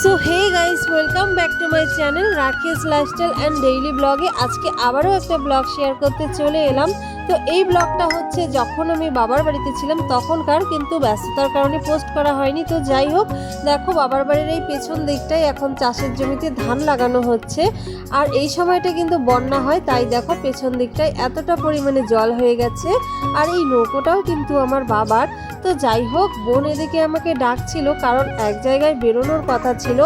So hey guys, welcome back to my channel Rakesh lifestyle and daily ব্লগে। আজকে আবারও একটা ব্লগ শেয়ার করতে চলে এলাম। তো এই ব্লগটা হচ্ছে যখন আমি বাবার বাড়িতে ছিলাম তখনকার, কিন্তু ব্যস্ততার কারণে পোস্ট করা হয়নি। তো যাই হোক, দেখো বাবার বাড়ির এই পেছন দিকটাই এখন চাষের জমিতে ধান লাগানো হচ্ছে। আর এই সময়টা কিন্তু বন্যা হয়, তাই দেখো পেছন দিকটায় এতটা পরিমাণে জল হয়ে গেছে। আর এই নৌকোটাও কিন্তু আমার বাবার। তো যাই হোক, বোন এদিকে আমাকে ডাকছিল, কারণ এক জায়গায় বেরোনোর কথা ছিল,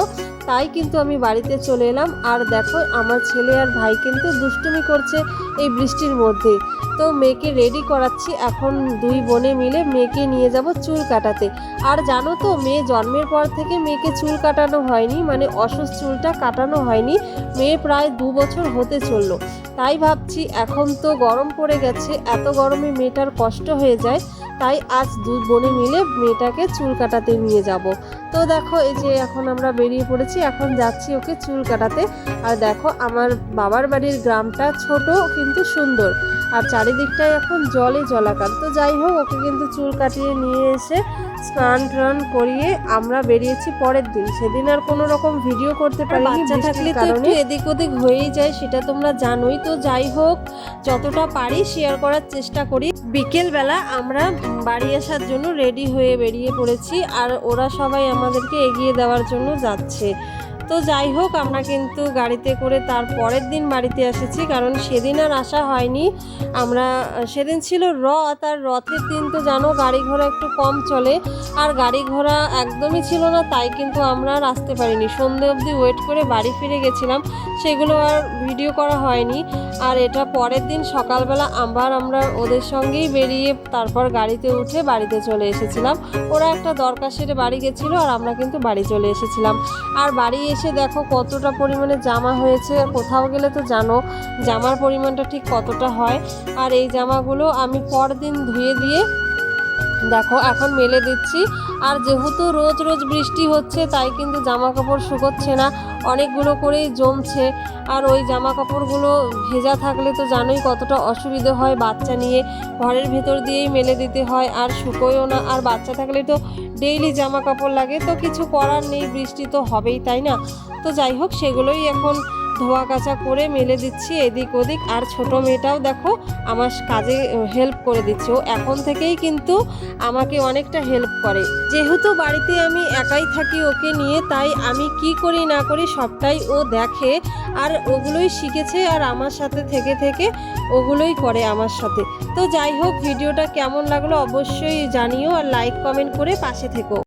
তাই কিন্তু আমি বাড়িতে চলে এলাম। আর দেখো আমার ছেলে আর ভাই কিন্তু দুষ্টুমি করছে এই বৃষ্টির মধ্যে। তো মেয়েকে রেডি করাচ্ছি, এখন দুই বোনে মিলে মেয়েকে নিয়ে যাব চুল কাটাতে। আর জানো তো, মেয়ে জন্মের পর থেকে মেয়েকে চুল কাটানো হয়নি, মানে অসুস্থ চুলটা কাটানো হয়নি। মেয়ে প্রায় 2 বছর হতে চললো। তাই ভাবছি, এখন তো গরম পড়ে গেছে, এত গরমে মেয়েটার কষ্ট হয়ে যায়, তাই আজ দুই বোনে মিলে মেয়েটাকে চুল কাটাতে নিয়ে যাব। তো দেখো এই যে এখন আমরা বেরিয়ে পড়েছি, এখন যাচ্ছি ওকে চুল কাটাতে। আর দেখো আমার বাবার বাড়ির গ্রামটা ছোট কিন্তু সুন্দর, আর চারিদিকটায় এখন জলে জলাকার। তো যাই হোক, ওকে কিন্তু চুল কাটিয়ে নিয়ে এসে স্নান টান করিয়ে আমরা বেরিয়েছি পরের দিন। সেদিন আর কোনো রকম ভিডিও করতে পারিনি, বাচ্চা থাকলে তো একটু এদিক ওদিক হয়েই যায়, সেটা তোমরা জানোই। তো যাই হোক, যতটা পারি শেয়ার করার চেষ্টা করি। বিকেলবেলা আমরা বাড়ি আসার জন্য রেডি হয়ে বেরিয়ে পড়েছি, আর ওরা সবাই আমাদেরকে এগিয়ে দেওয়ার জন্য যাচ্ছে। তো যাই হোক, আমরা কিন্তু গাড়িতে করে তার পরের দিন বাড়িতে এসেছি, কারণ সেদিন আর আসা হয়নি। আমরা সেদিন ছিল রথ, আর রথের দিন তো জানো গাড়ি ঘোড়া একটু কম চলে, আর গাড়ি ঘোড়া একদমই ছিল না, তাই কিন্তু আমরা আর আসতে পারিনি। সন্ধে অবধি ওয়েট করে বাড়ি ফিরে গেছিলাম, সেগুলো আর ভিডিও করা হয়নি। আর এটা পরের দিন সকালবেলা আবার আমরা ওদের সঙ্গেই বেরিয়ে তারপর গাড়িতে উঠে বাড়িতে চলে এসেছিলাম। ওরা একটা দরকার সেরে বাড়ি গেছিলো, আর আমরা কিন্তু বাড়ি চলে এসেছিলাম। আর বাড়ি এসে দেখো কতটা পরিমাণে জামা হয়েছে। কোথাও গেলে তো জানো জামার পরিমাণটা ঠিক কতটা হয়। আর এই জামাগুলো আমি পরদিন ধুয়ে দিয়ে দেখো এখন মেলে দিচ্ছি। আর যেহেতু রোজ রোজ বৃষ্টি হচ্ছে, তাই কিন্তু জামা কাপড় শুকোচ্ছে না, অনেকগুলো করেই জমছে। আর ওই জামা কাপড়গুলো ভেজা থাকলে তো জানোই কতটা অসুবিধে হয়, বাচ্চা নিয়ে ঘরের ভেতর দিয়েই মেলে দিতে হয়, আর শুকোয়ও না। আর বাচ্চা থাকলে তো ডেইলি জামা কাপড় লাগে, তো কিছু করার নেই, বৃষ্টি তো হবেই, তাই না? তো যাই হোক, সেগুলোই এখন ধোয়া কাচা করে মেলে দিচ্ছি এদিক ওদিক। আর ছোট মেয়েটাও দেখো আমার কাজে হেল্প করে দিচ্ছে, ও এখন থেকেই কিন্তু আমাকে অনেকটা হেল্প করে। যেহেতু বাড়িতে আমি একাই থাকি ওকে নিয়ে, তাই আমি কি করি না করি সবটাই ও দেখে, আর ওগুলোই শিখেছে, আর আমার সাথে থেকে থেকে ওগুলোই করে আমার সাথে। তো যাই হোক, ভিডিওটা কেমন লাগলো অবশ্যই জানিও, আর লাইক কমেন্ট করে পাশে থেকো।